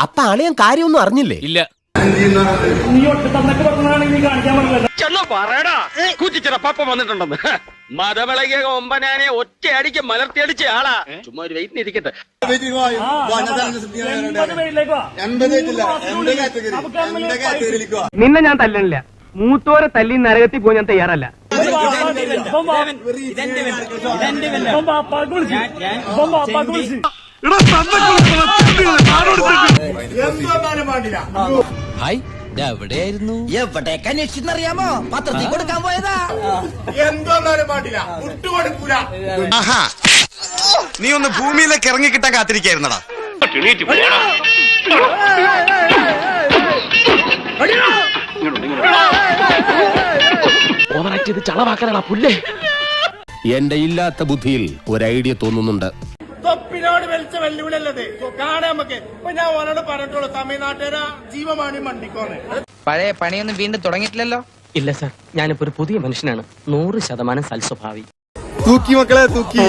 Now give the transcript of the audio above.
അപ്പൊ അളിയൻ കാര്യമൊന്നും അറിഞ്ഞില്ലേ? ഇല്ല. വന്നിട്ടുണ്ടെന്ന് മതവിളകിയ കൊമ്പനാനെ ഒറ്റയടിക്ക് മലർത്തിയടിച്ച ആളാ. ചുമ്മാ ഒരു വെയിറ്റിന് ഇരിക്കട്ടെ. നിന്നെ ഞാൻ തല്ലണില്ല. മൂത്തോരെ തല്ലി നരകത്തിൽ പോയി ഞാൻ തയ്യാറല്ല. ഹായ്, എവിടെയായിരുന്നു? എവിടേക്ക് അന്വേഷിച്ചെന്നറിയാമോ? പത്രത്തിൽ കൊടുക്കാൻ പോയതാ. എന്തോന്നാലും പാടില്ല, വിട്ടുകൊടുക്കൂല. നീ ഒന്ന് ഭൂമിയിലേക്ക് ഇറങ്ങിക്കിട്ടാൻ കാത്തിരിക്കായിരുന്നടാ. എന്റെ ഇല്ലാത്ത ബുദ്ധിയിൽ ഒരു ഐഡിയ തോന്നുന്നുണ്ട്. തൊപ്പിനോട് വലിച്ച വെല്ലുവിളിയല്ലത് കാണാൻ നമുക്ക്. ഇപ്പൊ ഞാൻ ഓനോട് പറഞ്ഞിട്ടുള്ളൂ, തമിഴ്നാട്ടുകാരാ ജീവമാണി മണ്ടിക്കോന്ന്. പഴയ പണിയൊന്നും വീണ്ടും തുടങ്ങിയിട്ടില്ലല്ലോ? ഇല്ല സാർ, ഞാനിപ്പോ ഒരു പുതിയ മനുഷ്യനാണ്. 100% സൽസ്വഭാവി. തൂക്കി മക്കളെ തൂക്കി.